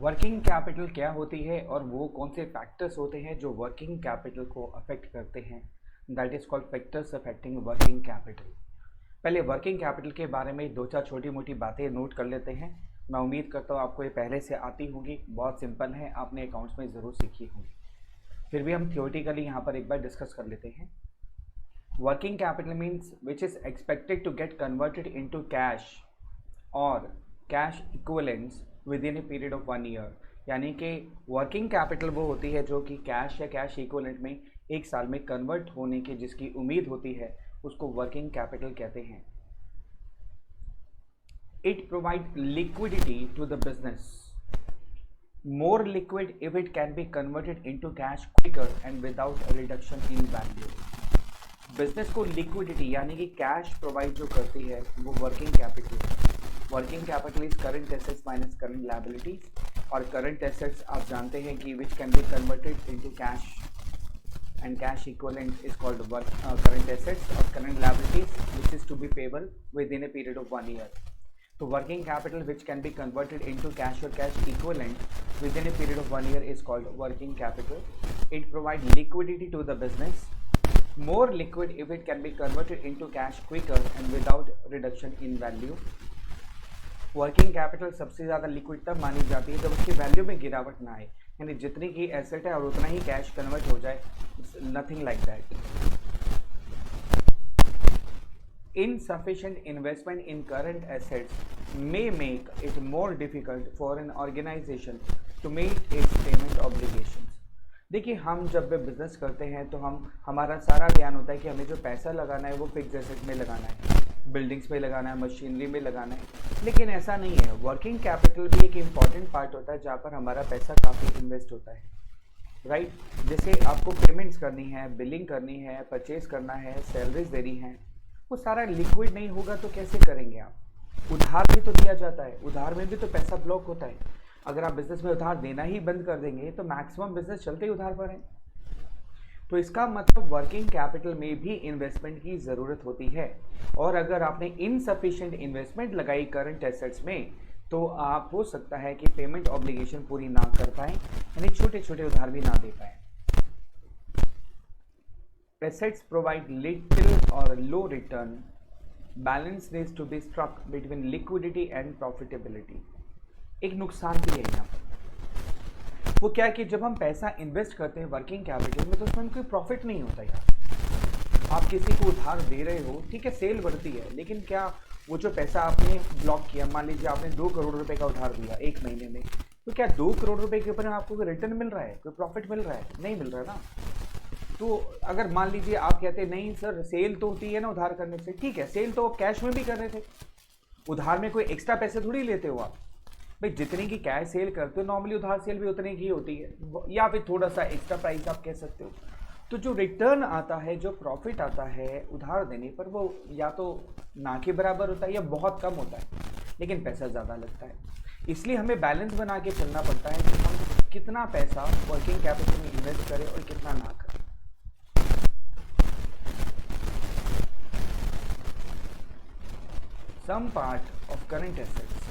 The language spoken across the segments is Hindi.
वर्किंग कैपिटल क्या होती है और वो कौन से फैक्टर्स होते हैं जो वर्किंग कैपिटल को अफेक्ट करते हैं। That is called factors affecting working capital. पहले वर्किंग कैपिटल के बारे में दो चार छोटी मोटी बातें नोट कर लेते हैं। मैं उम्मीद करता हूँ आपको ये पहले से आती होंगी, बहुत सिंपल है, आपने अकाउंट्स में ज़रूर सीखी होंगी। फिर भी हम थियोरेटिकली यहाँ पर एक बार डिस्कस कर लेते हैं। Working capital means which is expected to get converted into cash और cash equivalents within a period of 1 year. यानी कि वर्किंग कैपिटल वो होती है जो कि कैश या कैश इक्विवेलेंट में एक साल में कन्वर्ट होने की जिसकी उम्मीद होती है, उसको वर्किंग कैपिटल कहते हैं। It provide liquidity to the business, more liquid if it can be converted into cash quicker and without a reduction in value। Business को लिक्विडिटी यानी कि कैश प्रोवाइड जो करती है वो वर्किंग कैपिटल है। Working capital is current assets minus current liabilities, और करंट एसेट्स आप जानते हैं कि which can be converted into cash and cash equivalent is called current assets, और current liabilities which is to be payable within a period of 1 year. So working capital which can be converted into cash or cash equivalent within a period of 1 year is called working capital. It provides liquidity to the business, more liquid if it can be converted into cash quicker and without reduction in value. Working capital सबसे ज़्यादा लिक्विड तब मानी जाती है जब उसकी वैल्यू में गिरावट ना आए, यानी जितनी की एसेट है और उतना ही कैश कन्वर्ट हो जाए। Nothing like that. Insufficient investment in current assets may make it more difficult for an organization to meet its payment obligations। देखिए, हम जब बिजनेस करते हैं तो हमारा सारा ध्यान होता है कि हमें जो पैसा लगाना है वो फिक्स एसेट में लगाना है, बिल्डिंग्स में लगाना है, मशीनरी में लगाना है। लेकिन ऐसा नहीं है। वर्किंग कैपिटल भी एक इम्पॉर्टेंट पार्ट होता है जहाँ पर हमारा पैसा काफ़ी इन्वेस्ट होता है, राइट। जैसे आपको पेमेंट्स करनी है, बिलिंग करनी है, परचेज करना है, सैलरीज देनी है, वो सारा लिक्विड नहीं होगा तो कैसे करेंगे आप। उधार भी तो दिया जाता है, उधार में भी तो पैसा ब्लॉक होता है। अगर आप बिजनेस में उधार देना ही बंद कर देंगे तो मैक्सिमम बिजनेस चलते ही उधार पर है। तो इसका मतलब वर्किंग कैपिटल में भी इन्वेस्टमेंट की ज़रूरत होती है, और अगर आपने इनसफिशिएंट इन्वेस्टमेंट लगाई करंट एसेट्स में तो आप हो सकता है कि पेमेंट ऑब्लिगेशन पूरी ना कर पाए, यानी छोटे छोटे उधार भी ना दे पाए। Assets provide little or low return. Balance needs to be struck between liquidity and profitability। एक नुकसान भी है यहाँ पर। वो क्या है कि जब हम पैसा इन्वेस्ट करते हैं वर्किंग कैपिटल में तो उसमें कोई प्रॉफिट नहीं होता यार। आप किसी को उधार दे रहे हो, ठीक है, सेल बढ़ती है, लेकिन क्या वो जो पैसा आपने ब्लॉक किया, मान लीजिए आपने 2 करोड़ रुपए का उधार दिया एक महीने में, तो क्या 2 करोड़ रुपए के ऊपर आपको कोई रिटर्न मिल रहा है, कोई प्रॉफिट मिल रहा है? नहीं मिल रहा है ना। तो अगर मान लीजिए आप कहते नहीं सर सेल तो होती है ना उधार करने से, ठीक है, सेल तो कैश में भी कर रहे थे, उधार में कोई एक्स्ट्रा पैसे थोड़ी लेते हो आप। भाई जितने की कैश सेल करते हो नॉर्मली उधार सेल भी उतने की होती है, या फिर थोड़ा सा एक्स्ट्रा प्राइस आप कह सकते हो। तो जो रिटर्न आता है, जो प्रॉफिट आता है उधार देने पर, वो या तो ना के बराबर होता है या बहुत कम होता है, लेकिन पैसा ज़्यादा लगता है। इसलिए हमें बैलेंस बना के चलना पड़ता है कि हम कितना पैसा वर्किंग कैपिटल में इन्वेस्ट करें और कितना ना करें। Some part of current assets,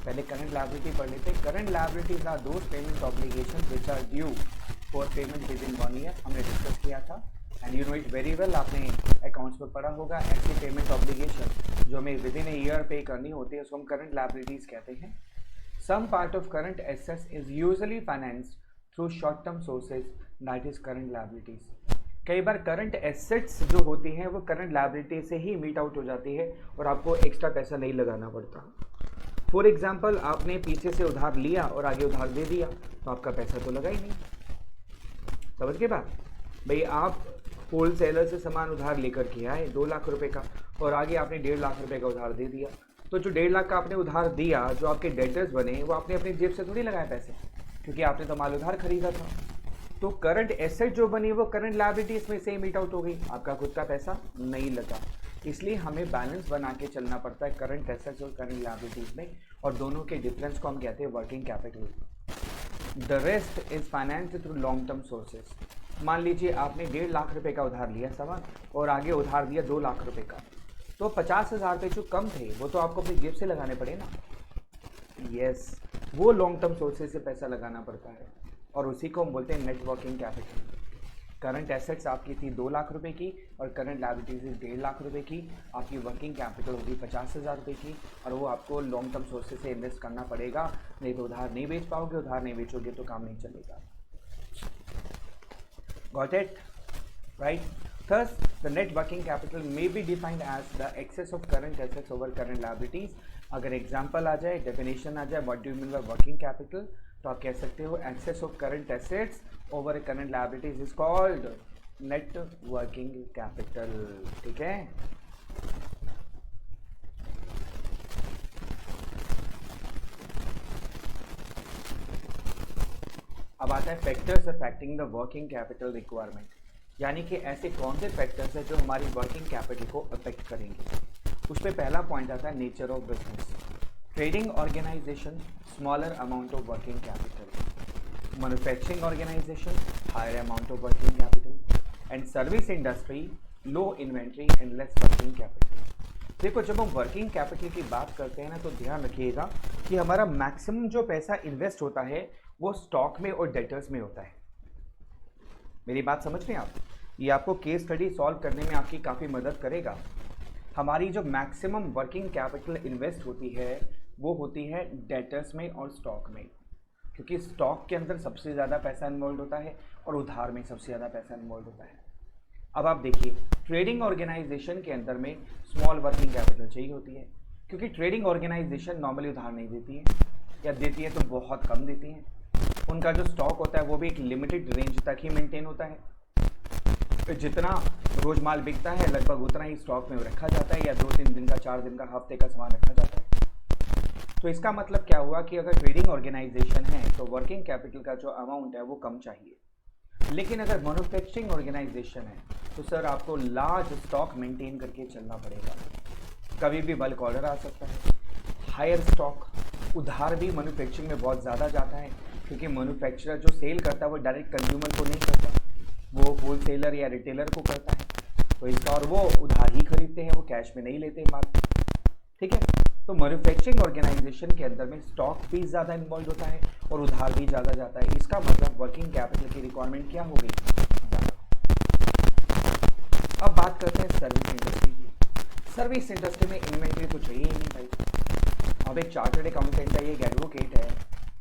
पहले करंट लायबिलिटी पढ़ लेते हैं। Current liabilities are those payment obligation which are due for payment within 1 year. हमने डिस्कस किया था and you know it very well, आपने अकाउंट्स में पढ़ा होगा। ऐसी पेमेंट ऑब्लिगेशन जो हमें विद इन ए ईयर पे करनी होती है उसको हम करंट लायबिलिटीज कहते हैं। Some part of current assets is usually financed through short term sources, that is current liabilities. कई बार करंट एसेट्स जो होती हैं वो करंट लायबिलिटी से ही मीट आउट हो जाती है और आपको एक्स्ट्रा पैसा नहीं लगाना पड़ता। फॉर एग्जांपल, आपने पीछे से उधार लिया और आगे उधार दे दिया तो आपका पैसा तो लगा ही नहीं। समझ के बात? भाई आप होल सेलर से सामान उधार लेकर के आए 2 लाख रुपए का, और आगे आपने 1.5 लाख रुपए का उधार दे दिया, तो जो 1.5 लाख का आपने उधार दिया, जो आपके डेटर्स बने, वो आपने अपनी जेब से थोड़ी लगाए पैसे, क्योंकि आपने तो माल उधार खरीदा था। तो करंट एसेट जो बनी वो करंट लायबिलिटी इसमें से मीट आउट हो गई, आपका खुद का पैसा नहीं लगा। इसलिए हमें बैलेंस बना के चलना पड़ता है करंट एसेट्स और करंट लायबिलिटीज में, और दोनों के डिफरेंस को हम कहते हैं working capital. The rest is financed through long term sources. मान लीजिए आपने 1.5 लाख रुपए का उधार लिया सामान और आगे उधार दिया 2 लाख रुपए का, तो 50,000 रुपये जो कम थे वो तो आपको अपनी जेब से लगाने पड़े ना। यस, वो लॉन्ग टर्म सोर्सेज से पैसा लगाना पड़ता है और उसी को हम बोलते हैं net working capital. Current assets आपकी थी 2 लाख रुपए की और करंट लायबिलिटीज 1.5 लाख रुपए की, आपकी वर्किंग कैपिटल होगी 50,000 रुपये की और वो आपको लॉन्ग टर्म सोर्सेज से इन्वेस्ट करना पड़ेगा, नहीं तो उधार नहीं बेच पाओगे, उधार नहीं बेचोगे तो काम नहीं चलेगा। Got it right? Thus, the net working capital may be defined as the excess of current assets over current liabilities. अगर एग्जाम्पल आ जाए, डेफिनेशन आ जाए, what do you mean by working capital, तो आप कह सकते हो excess of current assets over current liabilities is called net working capital. ठीक है? अब आता है factors affecting the working capital requirement, यानी कि ऐसे कौन से फैक्टर्स हैं जो हमारी वर्किंग कैपिटल को अफेक्ट करेंगे। उस पर पहला पॉइंट आता है nature of business. Trading organisation smaller amount of working capital, manufacturing organisation higher amount of working capital and service industry low inventory and less working capital. देखो, जब हम वर्किंग कैपिटल की बात करते हैं ना, तो ध्यान रखिएगा कि हमारा मैक्सिमम जो पैसा इन्वेस्ट होता है वो स्टॉक में और डेटर्स में होता है। मेरी बात समझ रहे हैं आप? ये आपको केस स्टडी सॉल्व करने में आपकी काफ़ी मदद करेगा। हमारी जो मैक्सिमम वर्किंग कैपिटल इन्वेस्ट होती है वो होती है डेटर्स में और स्टॉक में, क्योंकि स्टॉक के अंदर सबसे ज़्यादा पैसा इन्वॉल्व होता है और उधार में सबसे ज़्यादा पैसा इन्वॉल्व होता है। अब आप देखिए, ट्रेडिंग ऑर्गेनाइजेशन के अंदर में स्मॉल वर्किंग कैपिटल चाहिए होती है, क्योंकि ट्रेडिंग ऑर्गेनाइजेशन नॉर्मली उधार नहीं देती है, या देती है तो बहुत कम देती है। उनका जो स्टॉक होता है वो भी एक लिमिटेड रेंज तक ही मेंटेन होता है, तो जितना रोज माल बिकता है लगभग उतना ही स्टॉक में रखा जाता है, या 2-3 दिन का, 4 दिन का, हफ्ते का सामान रखा जाता है। तो इसका मतलब क्या हुआ कि अगर ट्रेडिंग ऑर्गेनाइजेशन है तो वर्किंग कैपिटल का जो अमाउंट है वो कम चाहिए। लेकिन अगर मैन्युफैक्चरिंग ऑर्गेनाइजेशन है तो सर आपको लार्ज स्टॉक मेंटेन करके चलना पड़ेगा, कभी भी बल्क ऑर्डर आ सकता है, हायर स्टॉक, उधार भी मैन्युफैक्चरिंग में बहुत ज़्यादा जाता है, क्योंकि मैन्युफैक्चरर जो सेल करता है वो डायरेक्ट कंज्यूमर को नहीं करता, वो होलसेलर या रिटेलर को करता है, तो इसका और वो उधार ही खरीदते हैं, वो कैश में नहीं लेते माल। ठीक है? तो मैन्युफैक्चरिंग ऑर्गेनाइजेशन के अंदर में स्टॉक भी ज़्यादा इन्वॉल्व होता है और उधार भी ज़्यादा जाता है। इसका मतलब वर्किंग कैपिटल की रिक्वायरमेंट क्या हो गई? ज़्यादा। अब बात करते हैं सर्विस इंडस्ट्री की। सर्विस इंडस्ट्री में इन्वेंट्री तो चाहिए ही नहीं भाई। अब एक चार्टर्ड अकाउंटेंट है, एक एडवोकेट है,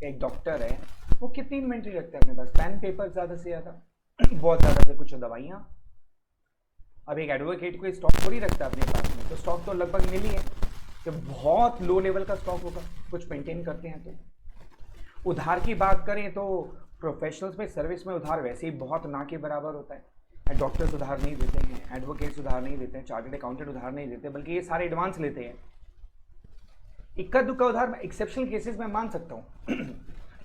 एक डॉक्टर है, वो कितनी इन्वेंट्री रखता है अपने पास? पेन पेपर ज़्यादा से ज़्यादा, बहुत ज़्यादा से कुछ दवाइयाँ। अब एक एडवोकेट को स्टॉक थोड़ी रखता है अपने पास में, तो स्टॉक तो लगभग मिली है, तो बहुत लो लेवल का स्टॉक होगा, कुछ मेंटेन करते हैं। तो उधार की बात करें तो प्रोफेशनल्स में, सर्विस में उधार वैसे ही बहुत ना के बराबर होता है। डॉक्टर्स उधार नहीं देते हैं, एडवोकेट्स उधार नहीं देते हैं, चार्टर्ड अकाउंटेंट उधार नहीं देते, बल्कि ये सारे एडवांस लेते हैं। इक्का दुक्का उधार मैं एक्सेप्शनल केसेस में मान सकता हूँ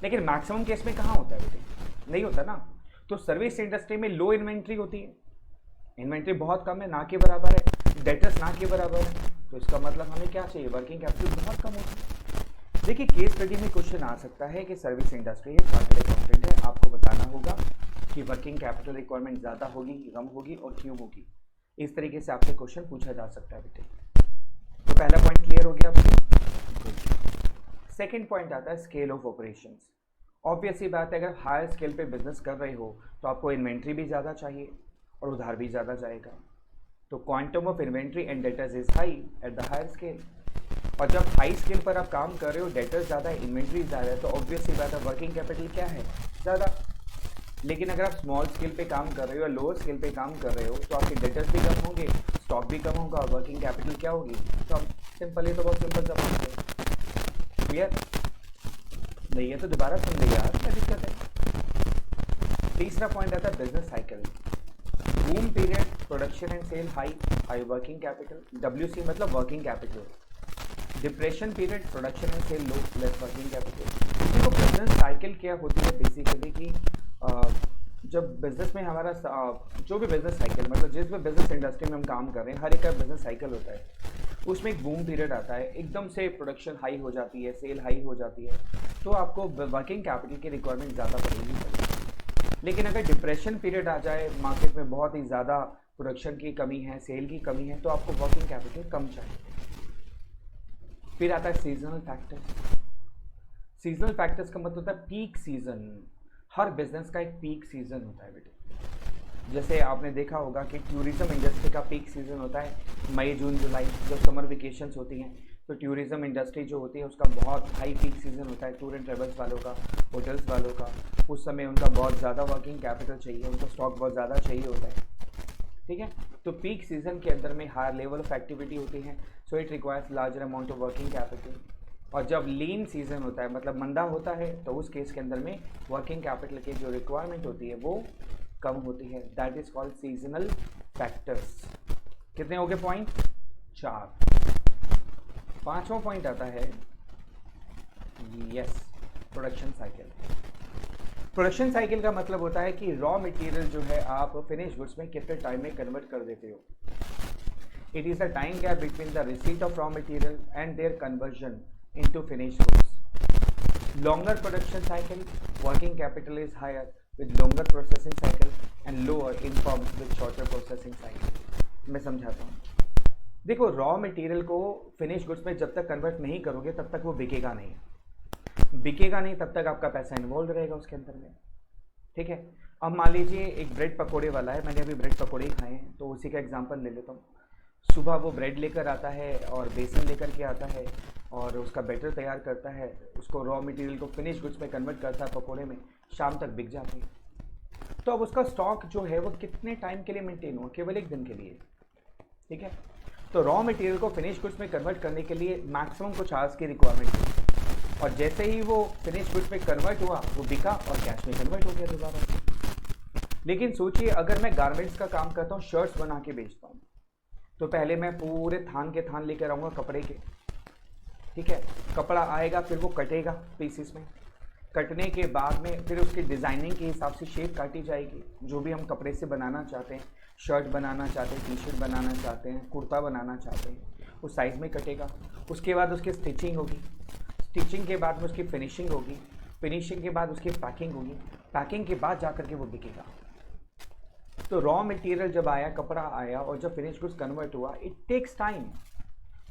लेकिन मैक्सिमम केस में कहाँ होता है बेटे? नहीं होता ना। तो सर्विस इंडस्ट्री में लो इन्वेंट्री होती है, इन्वेंट्री बहुत कम है, ना के बराबर है, डेटर्स ना के बराबर है, तो इसका मतलब हमें क्या चाहिए? वर्किंग कैपिटल बहुत कम होती है। देखिए, केस स्टडी में क्वेश्चन आ सकता है कि सर्विस इंडस्ट्री है, चार्टर्ड अकाउंटेंट है, आपको बताना होगा कि वर्किंग कैपिटल रिक्वायरमेंट ज़्यादा होगी, कम होगी और क्यों होगी। इस तरीके से आपसे क्वेश्चन पूछा जा सकता है बेटे। तो पहला पॉइंट क्लियर हो गया आपको? सेकेंड पॉइंट आता है स्केल ऑफ ऑपरेशंस। ऑब्वियस सी बात है, अगर हायर स्केल पे बिजनेस कर रहे हो तो आपको इन्वेंट्री भी ज़्यादा चाहिए और उधार भी ज़्यादा जाएगा। तो quantum of inventory and debtors is high at the higher scale. और जब हाई स्केल पर आप काम कर रहे हो, डेटर्स ज़्यादा है, इन्वेंट्री ज़्यादा है, तो ऑब्वियस सी बात है वर्किंग कैपिटल क्या है? ज़्यादा। लेकिन अगर आप स्मॉल स्केल पे काम कर रहे हो या लोअर स्केल पे काम कर रहे हो तो आपके डेटर्स भी कम होंगे, स्टॉक भी कम होगा, वर्किंग कैपिटल क्या होगी? तो सिंपल, ये तो बहुत सिंपल सा बात है। क्लियर? नहीं है तो दोबारा सुन लीजिए यार, क्या दिक्कत है। तीसरा पॉइंट आता है business cycle. Boom period, production and sale high working capital, WC मतलब working capital. Depression period, production and sale low, less working capital. देखो, बिजनेस साइकिल क्या होती है बेसिकली कि जब बिजनेस में हमारा जो भी बिजनेस साइकिल, मतलब जिस भी बिजनेस इंडस्ट्री में हम काम कर रहे हैं, हर एक का बिजनेस साइकिल होता है। उसमें एक बूम पीरियड आता है, एकदम से प्रोडक्शन हाई हो जाती है, सेल हाई हो जाती है, तो आपको वर्किंग कैपिटल की रिक्वायरमेंट ज़्यादा पड़ेगी। लेकिन अगर डिप्रेशन पीरियड आ जाए, मार्केट में बहुत ही ज़्यादा प्रोडक्शन की कमी है, सेल की कमी है, तो आपको वर्किंग कैपिटल कम चाहिए। फिर आता है सीजनल फैक्टर। सीजनल फैक्टर्स का मतलब होता है पीक सीजन। हर बिजनेस का एक पीक सीजन होता है बेटे। जैसे आपने देखा होगा कि टूरिज्म इंडस्ट्री का पीक सीजन होता है मई जून जुलाई, जब समर वेकेशंस होती हैं तो टूरिज्म इंडस्ट्री जो होती है उसका बहुत हाई पीक सीजन होता है। टूर एंड ट्रेवल्स वालों का, होटल्स वालों का, उस समय उनका बहुत ज़्यादा वर्किंग कैपिटल चाहिए, उनका स्टॉक बहुत ज़्यादा चाहिए होता है, ठीक है। तो पीक सीजन के अंदर में हायर लेवल ऑफ एक्टिविटी होती है, so it requires larger amount of working capital. और जब लीन सीजन होता है, मतलब मंदा होता है, तो उस केस के अंदर में वर्किंग कैपिटल की जो रिक्वायरमेंट होती है वो कम होती है। That is called seasonal factors. कितने हो गए पॉइंट? 4। 5वां पॉइंट आता है yes, production cycle. Production cycle का मतलब होता है कि रॉ मटेरियल जो है आप फिनिश गुड्स में कितने टाइम में कन्वर्ट कर देते हो। It is a time gap between the receipt of raw material and their conversion into finished goods. Longer production cycle, working capital is higher with longer processing cycle and lower in firms with shorter processing cycle। मैं समझाता हूँ। देखो, रॉ मटेरियल को फिनिश गुड्स में जब तक कन्वर्ट नहीं करोगे तब तक वो बिकेगा नहीं। बिकेगा नहीं तब तक आपका पैसा इन्वॉल्व रहेगा उसके अंदर में, ठीक है। अब मान लीजिए एक ब्रेड पकोड़े वाला है, मैंने अभी ब्रेड पकोड़े ही खाए हैं तो उसी का एग्जांपल ले लेता हूँ। सुबह वो ब्रेड लेकर आता है और बेसन लेकर के आता है और उसका बैटर तैयार करता है, उसको रॉ मटेरियल को फिनिश गुड्स में कन्वर्ट करता है पकोड़े में, शाम तक बिक जाते हैं। तो अब उसका स्टॉक जो है वो कितने टाइम के लिए मेंटेन हुआ? केवल 1 दिन के लिए, ठीक है। तो रॉ मटेरियल को फिनिश गुड्स में कन्वर्ट करने के लिए मैक्सिमम कुछ आवर्स की रिक्वायरमेंट थी, और जैसे ही वो फिनिश गुड्स में कन्वर्ट हुआ वो बिका और कैश में कन्वर्ट हो गया दोबारा। लेकिन सोचिए, अगर मैं गारमेंट्स का काम करता हूँ, शर्ट्स बना के बेचता हूँ, तो पहले मैं पूरे थान के थान लेकर आऊँगा कपड़े के, ठीक है। कपड़ा आएगा, फिर वो कटेगा पीसेस में, कटने के बाद में फिर उसकी डिज़ाइनिंग के हिसाब से शेप काटी जाएगी, जो भी हम कपड़े से बनाना चाहते हैं, शर्ट बनाना चाहते हैं, टी शर्ट बनाना चाहते हैं, कुर्ता बनाना चाहते हैं, उस साइज़ में कटेगा। उसके बाद उसकी स्टिचिंग होगी, स्टिचिंग के बाद में उसकी फिनिशिंग होगी, फिनिशिंग के बाद उसकी पैकिंग होगी, पैकिंग के बाद जाकर के वो बिकेगा। तो रॉ मटेरियल जब आया, कपड़ा आया और जब फिनिश गुड्स कन्वर्ट हुआ, it takes time.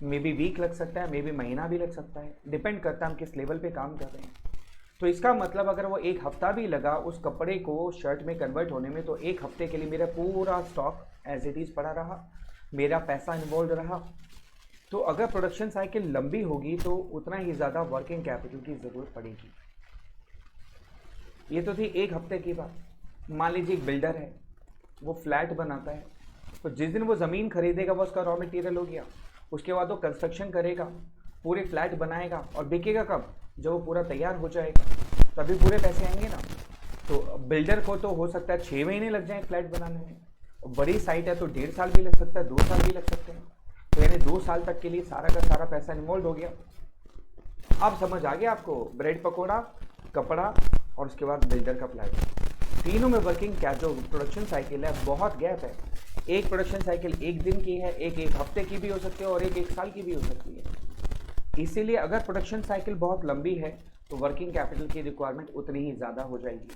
Maybe week लग सकता है, मे बी महीना भी लग सकता है, डिपेंड करता है हम किस लेवल पे काम कर रहे हैं। तो इसका मतलब अगर वो 1 हफ्ता भी लगा उस कपड़े को शर्ट में कन्वर्ट होने में, तो 1 हफ्ते के लिए मेरा पूरा स्टॉक एज इट इज़ पड़ा रहा, मेरा पैसा इन्वॉल्व रहा। तो अगर प्रोडक्शन साइकिल लंबी होगी तो उतना ही ज़्यादा वर्किंग कैपिटल की ज़रूरत पड़ेगी। ये तो थी 1 हफ्ते की बात। मान लीजिए एक बिल्डर है, वो फ्लैट बनाता है, तो जिस दिन वो ज़मीन खरीदेगा वो उसका रॉ मटेरियल हो गया। उसके बाद वो कंस्ट्रक्शन करेगा, पूरे फ्लैट बनाएगा, और बिकेगा कब? जब वो पूरा तैयार हो जाएगा, तभी पूरे पैसे आएंगे ना। तो बिल्डर को तो हो सकता है 6 महीने लग जाए फ्लैट बनाने में, और बड़ी साइट है तो 1.5 साल भी लग सकता है, 2 साल भी लग सकते हैं। तो यानी 2 साल तक के लिए सारा का सारा पैसा इन्वॉल्व हो गया। अब समझ आ गया आपको? ब्रेड पकौड़ा, कपड़ा और उसके बाद बिल्डर का फ्लैट, तीनों में वर्किंग क्या जो प्रोडक्शन साइकिल है बहुत गैप है। एक प्रोडक्शन साइकिल 1 दिन की है, एक हफ्ते की भी हो सकती है और एक साल की भी हो सकती है। इसीलिए अगर प्रोडक्शन साइकिल बहुत लंबी है तो वर्किंग कैपिटल की रिक्वायरमेंट उतनी ही ज़्यादा हो जाएगी।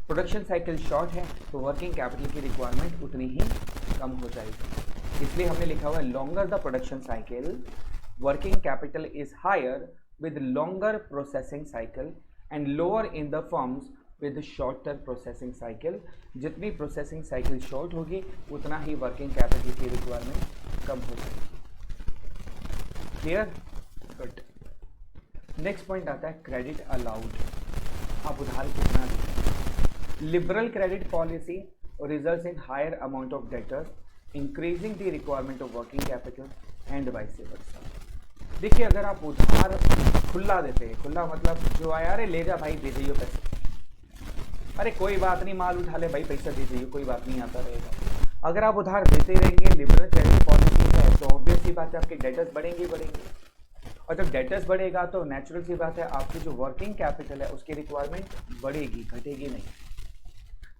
प्रोडक्शन साइकिल शॉर्ट है तो वर्किंग कैपिटल की रिक्वायरमेंट उतनी ही कम हो जाएगी। इसलिए हमने लिखा हुआ है longer the production cycle, working capital is higher with longer processing cycle and lower in the firms with shorter processing cycle. जितनी प्रोसेसिंग साइकिल शॉर्ट होगी उतना ही वर्किंग कैपिटल की रिक्वायरमेंट कम हो जाएगी। क्लियर? गुड। नेक्स्ट पॉइंट आता है क्रेडिट अलाउड। आप उधार कितना दें? Liberal credit policy results in higher amount of debtors, increasing the requirement of working capital and vice versa. देखिए, अगर आप उधार खुला देते हैं, खुला मतलब जो आया, अरे ले जा भाई, दे दीजिए पैसे, अरे कोई बात नहीं, माल उठा ले भाई, पैसा दे दीजिए, कोई बात नहीं, आता रहेगा। अगर आप उधार देते रहेंगे, लिबरल क्रेडिट पॉलिसी है, तो ऑब्वियस सी बात है आपके डेटर्स बढ़ेंगे बढ़ेंगे, और जब डेटर्स बढ़ेगा तो नेचुरल सी बात है आपकी जो वर्किंग कैपिटल है उसकी रिक्वायरमेंट बढ़ेगी, घटेगी नहीं।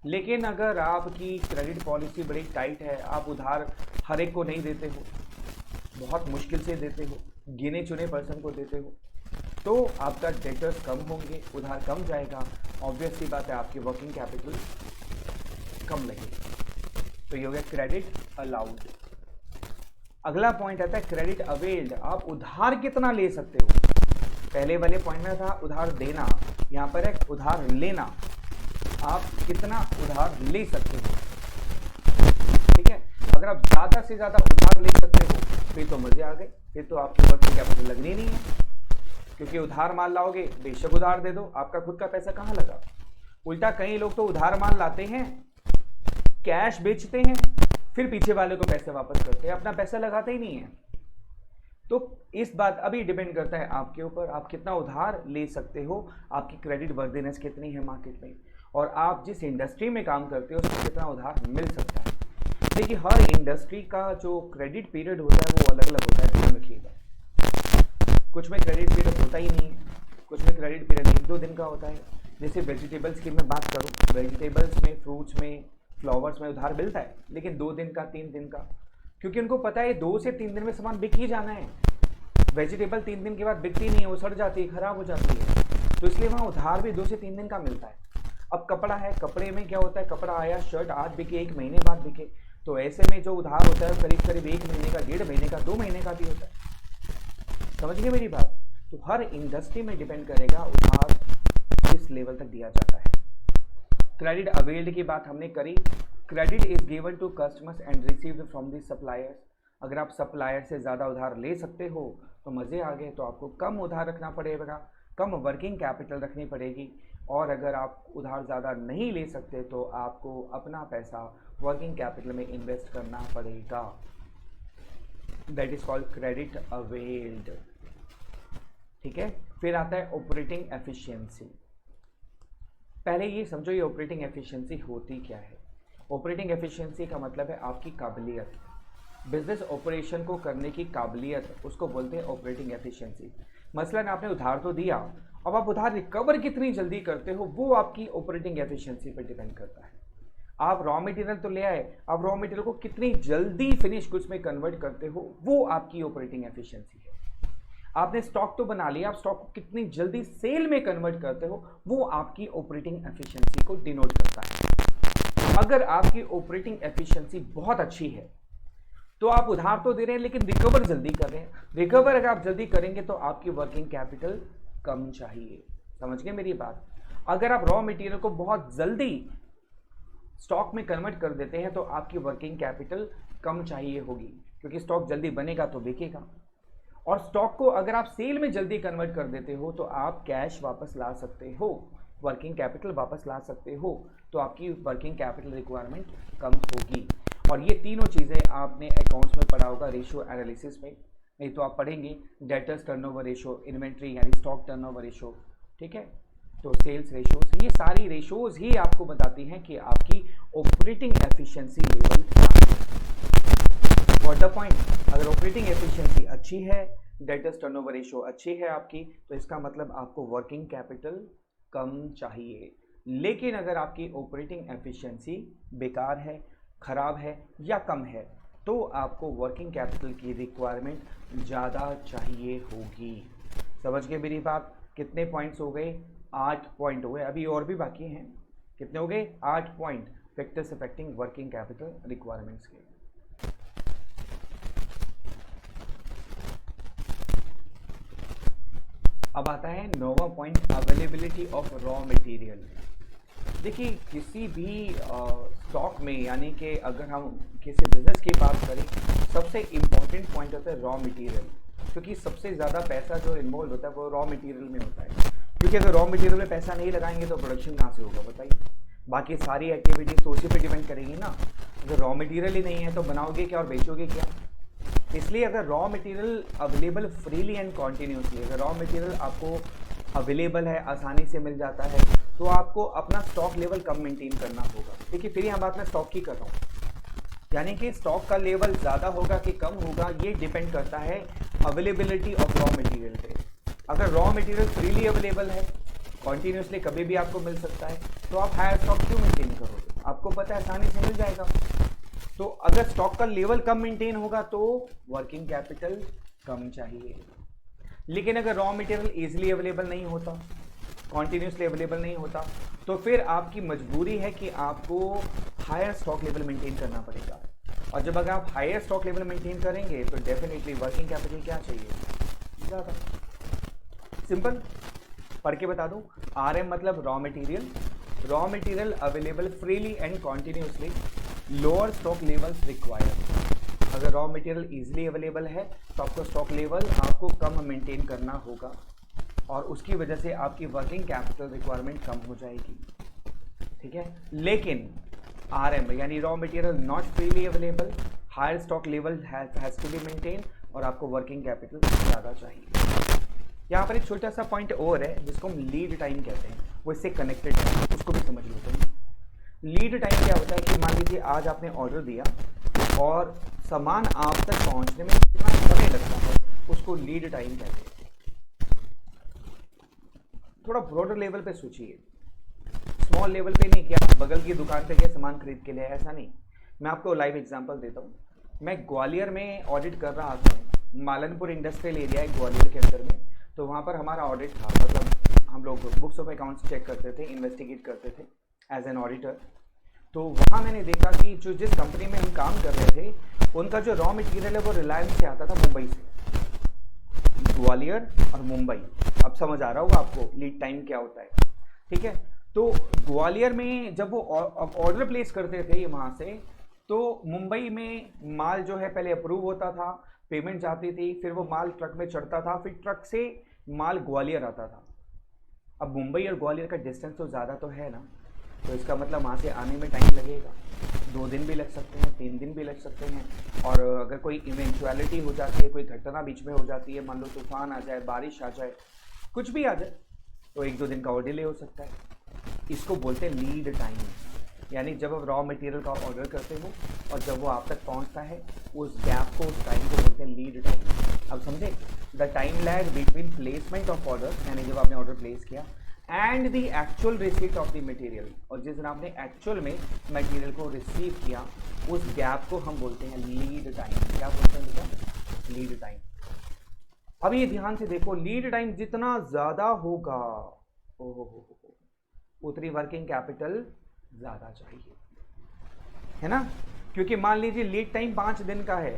लेकिन अगर आपकी क्रेडिट पॉलिसी बड़ी टाइट है, आप उधार हर एक को नहीं देते हो, बहुत मुश्किल से देते हो, गिने चुने पर्सन को देते हो, तो आपका डेटर्स कम होंगे, उधार कम जाएगा, ऑब्वियस सी बात है आपकी वर्किंग कैपिटल कम लगेगी। तो ये हो गया क्रेडिट अलाउड। अगला पॉइंट आता है क्रेडिट अवेल्ड। आप उधार कितना ले सकते हो? पहले वाले पॉइंट में था उधार देना, यहाँ पर है उधार लेना। आप कितना उधार ले सकते हो, ठीक है। अगर आप ज्यादा से ज्यादा उधार ले सकते हो फिर तो मजे आ गए, फिर तो आपकी वर्किंग कैपिटल लगनी नहीं है, क्योंकि उधार माल लाओगे, बेशक उधार दे दो, आपका खुद का पैसा कहाँ लगा। उल्टा कई लोग तो उधार माल लाते हैं, कैश बेचते हैं, फिर पीछे वाले को पैसे वापस करते हैं, अपना पैसा लगाते ही नहीं है। तो इस बात अभी डिपेंड करता है आपके ऊपर, आप कितना उधार ले सकते हो, आपकी क्रेडिट वर्दीनेस कितनी है मार्केट में, और आप जिस इंडस्ट्री में काम करते हो उसमें कितना उधार मिल सकता है। देखिए हर इंडस्ट्री का जो क्रेडिट पीरियड होता है वो अलग अलग होता है, ध्यान रखिएगा। कुछ में क्रेडिट पीरियड होता ही नहीं है, कुछ में क्रेडिट पीरियड 1-2 दिन का होता है। जैसे वेजिटेबल्स की मैं बात करूँ, वेजिटेबल्स में, फ्रूट्स में, फ्लावर्स में उधार मिलता है, लेकिन 2 दिन का, 3 दिन का, क्योंकि उनको पता है 2 से 3 दिन में सामान बिक ही जाना है। वेजिटेबल 3 दिन के बाद बिकती नहीं है, वो सड़ जाती है, खराब हो जाती है, तो इसलिए वहाँ उधार भी 2 से 3 दिन का मिलता है। अब कपड़ा है, कपड़े में क्या होता है, कपड़ा आया, शर्ट आज बिके, 1 महीने बाद बिके, तो ऐसे में जो उधार होता है करीब करीब 1 महीने का, 1.5 महीने का, 2 महीने का भी होता है। समझ गए मेरी बात। तो हर इंडस्ट्री में डिपेंड करेगा उधार किस लेवल तक दिया जाता है। क्रेडिट अवेल्ड की बात हमने करी। Credit is given to customers and received from the suppliers. अगर आप सप्लायर से ज़्यादा उधार ले सकते हो तो मज़े आ गए, तो आपको कम उधार रखना पड़ेगा, कम वर्किंग कैपिटल रखनी पड़ेगी। और अगर आप उधार ज़्यादा नहीं ले सकते तो आपको अपना पैसा वर्किंग कैपिटल में इन्वेस्ट करना पड़ेगा। That is called credit availed, ठीक है। फिर आता है ऑपरेटिंग एफिशिएंसी। पहले ये समझो ये ऑपरेटिंग एफिशिएंसी होती क्या है। ऑपरेटिंग एफिशिएंसी का मतलब है आपकी काबिलियत, बिजनेस ऑपरेशन को करने की काबिलियत, उसको बोलते हैं ऑपरेटिंग एफिशिएंसी। मसलन आपने उधार तो दिया, अब आप उधार रिकवर कितनी जल्दी करते हो वो आपकी ऑपरेटिंग एफिशिएंसी पर डिपेंड करता है। आप रॉ मटेरियल तो ले आए, अब रॉ मटेरियल को कितनी जल्दी फिनिश गुड्स में कन्वर्ट करते हो वो आपकी ऑपरेटिंग एफिशिएंसी है। आपने स्टॉक तो बना लिया, आप स्टॉक को कितनी जल्दी सेल में कन्वर्ट करते हो वो आपकी ऑपरेटिंग एफिशिएंसी को डिनोट करता है। अगर आपकी ऑपरेटिंग एफिशिएंसी बहुत अच्छी है तो आप उधार तो दे रहे हैं लेकिन रिकवर जल्दी कर रहे हैं। रिकवर अगर आप जल्दी करेंगे तो आपकी वर्किंग कैपिटल कम चाहिए। समझ गए मेरी बात। अगर आप रॉ मटेरियल को बहुत जल्दी स्टॉक में कन्वर्ट कर देते हैं तो आपकी वर्किंग कैपिटल कम चाहिए होगी, क्योंकि स्टॉक जल्दी बनेगा तो बिकेगा। और स्टॉक को अगर आप सेल में जल्दी कन्वर्ट कर देते हो तो आप कैश वापस ला सकते हो, वर्किंग कैपिटल वापस ला सकते हो, तो आपकी वर्किंग कैपिटल रिक्वायरमेंट कम होगी। और ये तीनों चीज़ें आपने अकाउंट्स में पढ़ा होगा रेशियो एनालिसिस में, नहीं तो आप पढ़ेंगे डेटर्स टर्नओवर रेशियो, इन्वेंट्री यानी स्टॉक टर्नओवर रेशियो, ठीक है, तो सेल्स रेशियोज, ये सारी रेशियोज ही आपको बताती हैं कि आपकी ऑपरेटिंग एफिशिएंसी लेवल क्या है। फॉर द पॉइंट, अगर ऑपरेटिंग एफिशिएंसी अच्छी है, डेटर्स टर्नओवर रेशियो अच्छी है आपकी, तो इसका मतलब आपको वर्किंग कैपिटल कम चाहिए। लेकिन अगर आपकी ऑपरेटिंग एफिशिएंसी बेकार है, खराब है या कम है तो आपको वर्किंग कैपिटल की रिक्वायरमेंट ज़्यादा चाहिए होगी। समझ गए मेरी बात। कितने पॉइंट्स हो गए? 8 पॉइंट हो गए, अभी और भी बाकी हैं। कितने हो गए? 8 point factors affecting working capital requirements के। अब आता है 9वां point, availability of raw material. देखिए किसी भी स्टॉक में, यानी कि अगर हम किसी बिजनेस की बात करें, सबसे इम्पॉर्टेंट पॉइंट होता है रॉ मटेरियल, क्योंकि सबसे ज़्यादा पैसा जो इन्वॉल्व होता है वो रॉ मटेरियल में होता है। क्योंकि अगर रॉ मटेरियल में पैसा नहीं लगाएंगे तो प्रोडक्शन कहाँ से होगा बताइए। बाकी सारी एक्टिविटीज तो उसी पे डिपेंड करेगी ना। अगर रॉ मटेरियल ही नहीं है तो बनाओगे क्या और बेचोगे क्या। इसलिए अगर raw material available freely and continuously, अगर रॉ मटेरियल आपको अवेलेबल है, आसानी से मिल जाता है, तो आपको अपना स्टॉक लेवल कम मेंटेन करना होगा। देखिए फिर यहाँ बात मैं स्टॉक की कर रहा हूँ, यानी कि स्टॉक का लेवल ज़्यादा होगा कि कम होगा ये डिपेंड करता है अवेलेबिलिटी ऑफ रॉ मटेरियल पे। अगर रॉ मटेरियल फ्रीली अवेलेबल है, कॉन्टीन्यूसली कभी भी आपको मिल सकता है, तो आप हायर स्टॉक क्यों मेंटेन करोगे? आपको पता है आसानी से मिल जाएगा। तो अगर स्टॉक का लेवल कम मेंटेन होगा तो वर्किंग कैपिटल कम चाहिए। लेकिन अगर रॉ मटेरियल इजीली अवेलेबल नहीं होता, कॉन्टीन्यूसली अवेलेबल नहीं होता, तो फिर आपकी मजबूरी है कि आपको हायर स्टॉक लेवल मेंटेन करना पड़ेगा। और जब अगर आप हायर स्टॉक लेवल मेंटेन करेंगे तो डेफिनेटली वर्किंग कैपिटल क्या चाहिए? ज़्यादा। सिंपल पढ़ के बता दूं, RM मतलब raw material available freely and continuously, lower stock levels required. अगर रॉ मटेरियल इजीली अवेलेबल है तो आपको स्टॉक लेवल आपको कम मेंटेन करना होगा और उसकी वजह से आपकी वर्किंग कैपिटल रिक्वायरमेंट कम हो जाएगी, ठीक है। लेकिन RM यानी raw material not freely available, higher stock level has to be maintain और आपको वर्किंग कैपिटल ज़्यादा चाहिए। यहाँ पर एक छोटा सा पॉइंट और है जिसको हम लीड टाइम कहते हैं, वो इससे कनेक्टेड है, उसको भी समझ लेते हैं। लीड टाइम क्या होता है कि मान लीजिए आज आपने ऑर्डर दिया और सामान आप तक पहुंचने में कितना समय लगता है, उसको लीड टाइम कहते हैं। थोड़ा ब्रॉडर लेवल पे सोचिए, स्मॉल लेवल पे नहीं कि आप बगल की दुकान पे गए सामान खरीद के लिए, ऐसा नहीं। मैं आपको लाइव एग्जांपल देता हूँ। मैं ग्वालियर में ऑडिट कर रहा था, मालनपुर इंडस्ट्रियल एरिया है ग्वालियर के अंदर में, तो वहाँ पर हमारा ऑडिट था, मतलब हम लोग बुक्स ऑफ अकाउंट्स चेक करते थे, इन्वेस्टिगेट करते थे एज एन ऑडिटर। तो वहाँ मैंने देखा कि जो जिस कंपनी में हम काम कर रहे थे उनका जो रॉ मटेरियल है वो रिलायंस से आता था, मुंबई से। ग्वालियर और मुंबई, अब समझ आ रहा होगा आपको लीड टाइम क्या होता है, ठीक है। तो ग्वालियर में जब वो ऑर्डर प्लेस करते थे वहाँ से, तो मुंबई में माल जो है पहले अप्रूव होता था, पेमेंट जाती थी, फिर वो माल ट्रक में चढ़ता था, फिर ट्रक से माल ग्वालियर आता था। अब मुंबई और ग्वालियर का डिस्टेंस तो ज़्यादा तो है ना, तो इसका मतलब वहाँ से आने में टाइम लगेगा, 2 दिन भी लग सकते हैं, 3 दिन भी लग सकते हैं। और अगर कोई इवेंचुअलिटी हो जाती है, कोई घटना बीच में हो जाती है, मान लो तूफान आ जाए, बारिश आ जाए, कुछ भी आ जाए, तो 1-2 दिन का और डिले हो सकता है। इसको बोलते हैं लीड टाइम, यानी जब आप रॉ मटेरियल का ऑर्डर करते हो और जब वो आप तक पहुंचता है, उस गैप को, उस टाइम को बोलते हैं लीड टाइम। अब समझे, the time lag between placement of order, यानी जब आपने ऑर्डर प्लेस किया, and the actual receipt of the material, और जिस दिन आपने एक्चुअल में मटेरियल को रिसीव किया, उस गैप को हम बोलते हैं लीड टाइम। क्या बोलते हैं बेटा? Lead time. अब ये ध्यान से देखो, लीड टाइम जितना ज़्यादा होगा, उतनी वर्किंग कैपिटल ज़्यादा चाहिए, है ना। क्योंकि मान लीजिए लीड टाइम 5 दिन का है,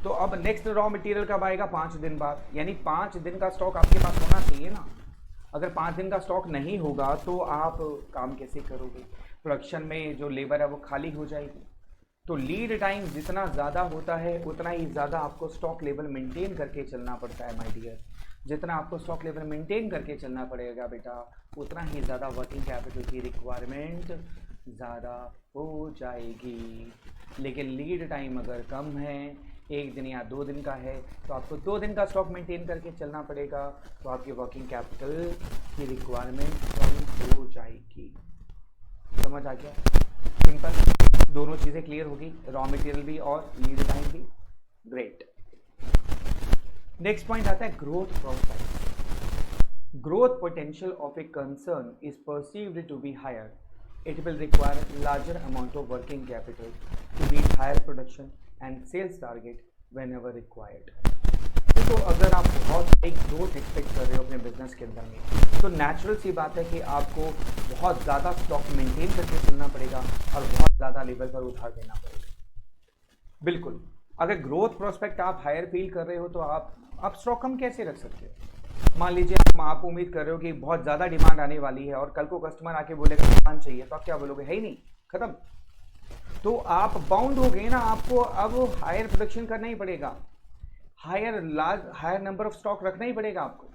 तो अब नेक्स्ट रॉ मटेरियल कब आएगा? 5 दिन बाद, यानी 5 दिन का स्टॉक आपके पास होना चाहिए ना। अगर 5 दिन का स्टॉक नहीं होगा तो आप काम कैसे करोगे? प्रोडक्शन में जो लेबर है वो खाली हो जाएगी। तो लीड टाइम जितना ज़्यादा होता है उतना ही ज़्यादा आपको स्टॉक लेवल मेंटेन करके चलना पड़ता है माय डियर। जितना आपको स्टॉक लेवल मेंटेन करके चलना पड़ेगा बेटा, उतना ही ज़्यादा वर्किंग कैपिटल की रिक्वायरमेंट ज़्यादा हो जाएगी। लेकिन लीड टाइम अगर कम है, 1 दिन या 2 दिन का है, तो आपको 2 दिन का स्टॉक मेंटेन करके चलना पड़ेगा, तो आपकी वर्किंग कैपिटल की रिक्वायरमेंट कम हो जाएगी। समझ आ गया? सिंपल, दोनों चीज़ें क्लियर होगी, रॉ मटेरियल भी और लीड टाइम भी। ग्रेट। नेक्स्ट पॉइंट आता है growth prospect. Growth potential of a concern is perceived to be higher. It will require larger amount of working capital to meet higher production and sales target whenever required. तो अगर आप बहुत एक ग्रोथ एक्सपेक्ट कर रहे हो अपने बिजनेस के अंदर में, तो नेचुरल सी बात है कि आपको बहुत ज़्यादा स्टॉक मेंटेन करके चलना पड़ेगा और बहुत ज़्यादा लेवल पर उधार देना पड़ेगा। बिल्कुल, अगर ग्रोथ प्रोस्पेक्ट आप हायर फील कर रहे हो तो आप स्टॉक कम कैसे रख सकते हो? मान लीजिए आप उम्मीद कर रहे हो कि बहुत ज़्यादा डिमांड आने वाली है और कल को कस्टमर आके बोलेगा सामान चाहिए, तो आप क्या बोलोगे? है ही नहीं, खत्म। तो आप बाउंड हो गए ना, आपको अब हायर प्रोडक्शन करना ही पड़ेगा, हायर नंबर ऑफ स्टॉक रखना ही पड़ेगा आपको।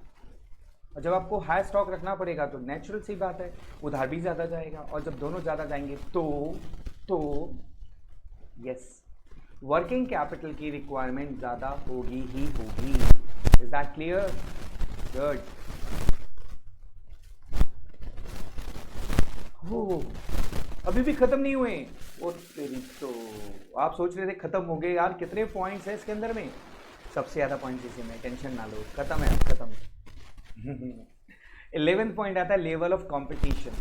और जब आपको हायर स्टॉक रखना पड़ेगा तो नेचुरल सी बात है उधार भी ज़्यादा जाएगा, और जब दोनों ज़्यादा जाएंगे तो यस, वर्किंग कैपिटल की रिक्वायरमेंट ज़्यादा होगी ही होगी। Is that clear? गुड। हो अभी भी खत्म नहीं हुए। और तेरी तो आप सोच रहे थे खत्म हो गए यार, कितने पॉइंट्स हैं इसके अंदर में? सबसे ज़्यादा पॉइंट्स इसी में, टेंशन ना लो, खत्म है, खत्म। 11th पॉइंट आता है level of competition.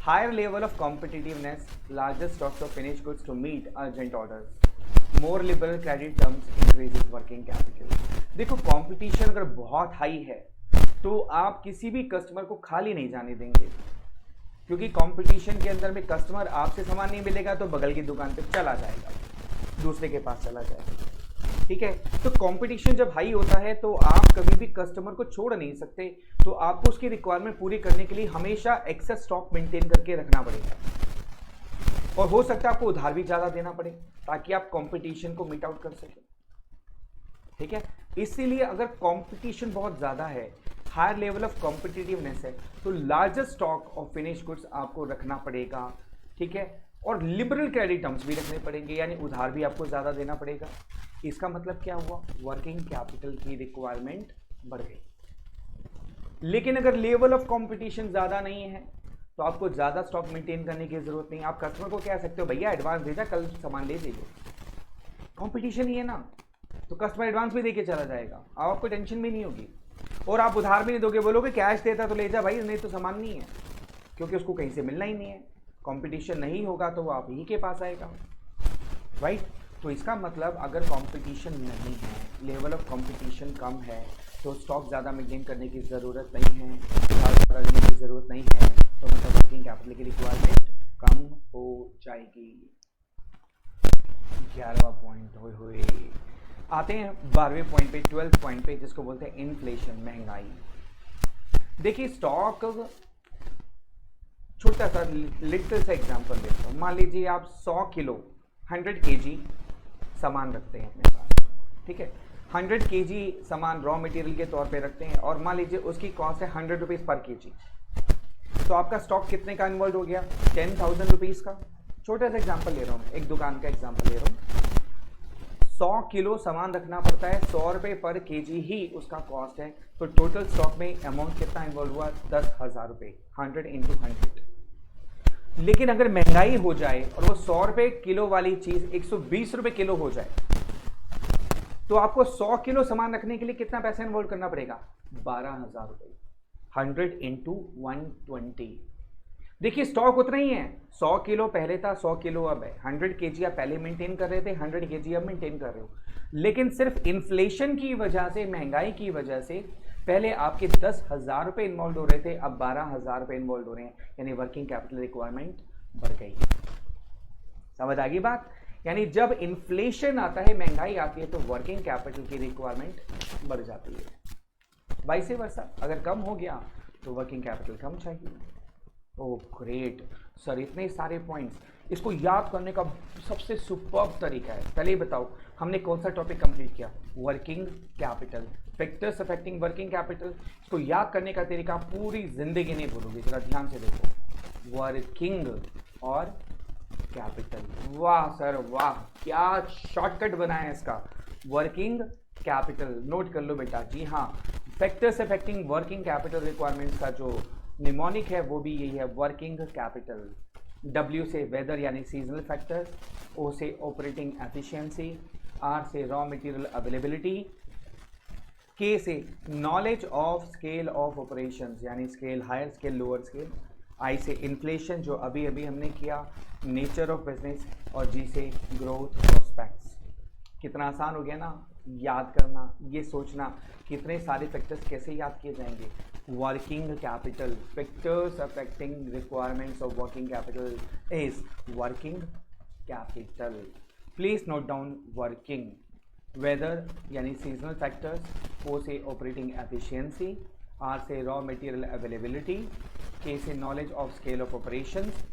Higher level of competitiveness, larger stocks of finish goods to meet urgent orders, more liberal credit terms increases working capital. देखो, कंपटीशन अगर बहुत हाई है तो आप किसी भी कस्टमर को खाली नहीं जाने देंगे, क्योंकि कंपटीशन के अंदर में कस्टमर आपसे सामान नहीं मिलेगा तो बगल की दुकान पे चला जाएगा, दूसरे के पास चला जाएगा। ठीक है। तो कंपटीशन जब हाई होता है तो आप कभी भी कस्टमर को छोड़ नहीं सकते, तो आपको उसकी रिक्वायरमेंट पूरी करने के लिए हमेशा एक्सेस स्टॉक मेंटेन करके रखना पड़ेगा, और हो सकता है आपको उधार भी ज्यादा देना पड़े ताकि आप कंपटीशन को मीट आउट कर सके, ठीक है। इसीलिए अगर कंपटीशन बहुत ज्यादा है, हायर लेवल ऑफ कॉम्पिटिटिवनेस है, तो largest stock of finish goods आपको रखना पड़ेगा, ठीक है। और लिबरल क्रेडिट टर्म्स भी रखने पड़ेंगे, यानी उधार भी आपको ज्यादा देना पड़ेगा। इसका मतलब क्या हुआ, वर्किंग कैपिटल की रिक्वायरमेंट बढ़ गई। लेकिन अगर लेवल ऑफ कंपटीशन ज्यादा नहीं है तो आपको ज्यादा स्टॉक मेंटेन करने की जरूरत नहीं। आप कस्टमर को कह सकते हो भैया एडवांस भेजा, कल सामान ले लीजिए। कंपटीशन ही है ना, तो कस्टमर एडवांस भी देके चला जाएगा, अब आपको टेंशन भी नहीं होगी, और आप उधार भी नहीं दोगे, बोलोगे कैश देता तो ले जा भाई, नहीं तो सामान नहीं है, क्योंकि उसको कहीं से मिलना ही नहीं है। कंपटीशन नहीं होगा तो वो आप ही के पास आएगा, राइट। तो इसका मतलब अगर कंपटीशन नहीं है, लेवल ऑफ कंपटीशन कम है, तो स्टॉक ज़्यादा मेंटेन करने की ज़रूरत नहीं है, ज़्यादा देने की ज़रूरत नहीं है, तो मतलब वर्किंग कैपिटल की रिक्वायरमेंट कम हो जाएगी। 11वां पॉइंट हुए आते हैं 12वें पॉइंट पे, 12th पॉइंट पे, जिसको बोलते हैं इन्फ्लेशन, महंगाई। देखिए स्टॉक, छोटा सा लिटिल सा एग्जांपल देता हूँ। मान लीजिए आप 100 किलो 100 kg सामान रखते हैं अपने पास, ठीक है। 100 kg सामान रॉ मटेरियल के तौर पे रखते हैं, और मान लीजिए उसकी कॉस्ट है 100 रुपीज़ पर kg, तो आपका स्टॉक कितने का इन्वॉल्व हो गया, 10,000 रुपीज़ का। छोटा सा एग्जांपल ले रहा हूँ, एक दुकान का एग्जांपल ले रहा हूँ। 100 किलो सामान रखना पड़ता है, 100 रुपये पर kg ही उसका कॉस्ट है, तो टोटल स्टॉक में अमाउंट कितना इन्वॉल्व हुआ, 10,000 रुपये, 100 × 100। लेकिन अगर महंगाई हो जाए और वो 100 रुपये किलो वाली चीज 120 रुपये किलो हो जाए, तो आपको 100 किलो सामान रखने के लिए कितना पैसा इन्वॉल्व करना पड़ेगा, 12,000 रुपये, 100 × 120। देखिए स्टॉक उतना ही है, 100 किलो पहले था, 100 किलो अब है, 100 kg आप पहले मेंटेन कर रहे थे, 100 kg अब मेंटेन कर रहे हो। लेकिन सिर्फ इन्फ्लेशन की वजह से, महंगाई की वजह से, पहले आपके 10,000 रुपये इन्वॉल्व हो रहे थे, अब 12,000 रुपये इन्वॉल्व हो रहे हैं, यानी वर्किंग कैपिटल रिक्वायरमेंट बढ़ गई। समझ आ गई बात। यानी जब इन्फ्लेशन आता है, महंगाई आती है, तो वर्किंग कैपिटल की रिक्वायरमेंट बढ़ जाती है। वाइस वर्सा, अगर कम हो गया तो वर्किंग कैपिटल कम चाहिए। ओह ग्रेट सर, इतने सारे पॉइंट्स, इसको याद करने का सबसे सुपर्ब तरीका है। पहले ही बताओ हमने कौन सा टॉपिक कंप्लीट किया, working capital, factors affecting working capital. इसको याद करने का तरीका पूरी जिंदगी नहीं भूलोगे, जरा ध्यान से देखो, वर्किंग और कैपिटल। वाह सर वाह, क्या शॉर्टकट बनाया है इसका, वर्किंग कैपिटल। नोट कर लो बेटा, जी हाँ, factors affecting working capital requirements का जो निमोनिक है वो भी यही है, वर्किंग कैपिटल। W से वेदर यानी सीजनल फैक्टर्स, O से ऑपरेटिंग एफिशिएंसी, R से रॉ मटेरियल अवेलेबिलिटी, K से knowledge of scale of operations यानी scale higher scale lower scale, I से इन्फ्लेशन जो अभी अभी हमने किया, नेचर ऑफ बिजनेस, और G से ग्रोथ प्रोस्पेक्ट्स। कितना आसान हो गया ना याद करना, ये सोचना कितने सारे फैक्टर्स कैसे याद किए जाएंगे। Working capital, factors affecting requirements of working capital is working capital. Please note down working, weather यानी सीजनल फैक्टर्स, O से ऑपरेटिंग एफिशिएंसी, R से रॉ मटेरियल अवेलेबिलिटी, K से knowledge of scale of operations,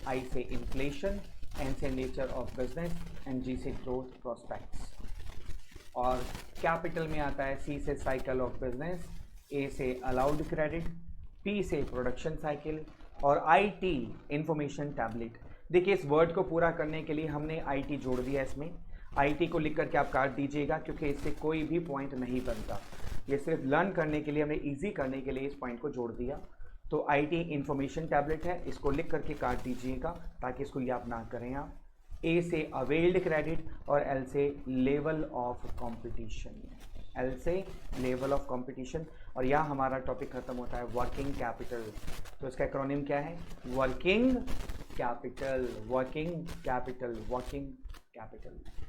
I से इन्फ्लेशन, N से nature of business, and G से ग्रोथ प्रोस्पेक्ट्स। और कैपिटल में आता है C से साइकिल ऑफ बिजनेस, A से अलाउड क्रेडिट, P से प्रोडक्शन साइकिल, और IT इंफॉर्मेशन टैबलेट। देखिए इस वर्ड को पूरा करने के लिए हमने IT जोड़ दिया इसमें। IT को लिख करके आप काट दीजिएगा, क्योंकि इससे कोई भी पॉइंट नहीं बनता, ये सिर्फ लर्न करने के लिए, हमने ईजी करने के लिए इस पॉइंट को जोड़ दिया। तो IT इंफॉर्मेशन टैबलेट है, इसको लिख करके काट दीजिएगा ताकि इसको याद ना करें आप। A से अवेल्ड क्रेडिट, और L से लेवल ऑफ कंपटीशन, L से लेवल ऑफ कंपटीशन। और यहाँ हमारा टॉपिक खत्म होता है वर्किंग कैपिटल। तो इसका एक्रोनिम क्या है, working capital, working capital, working capital.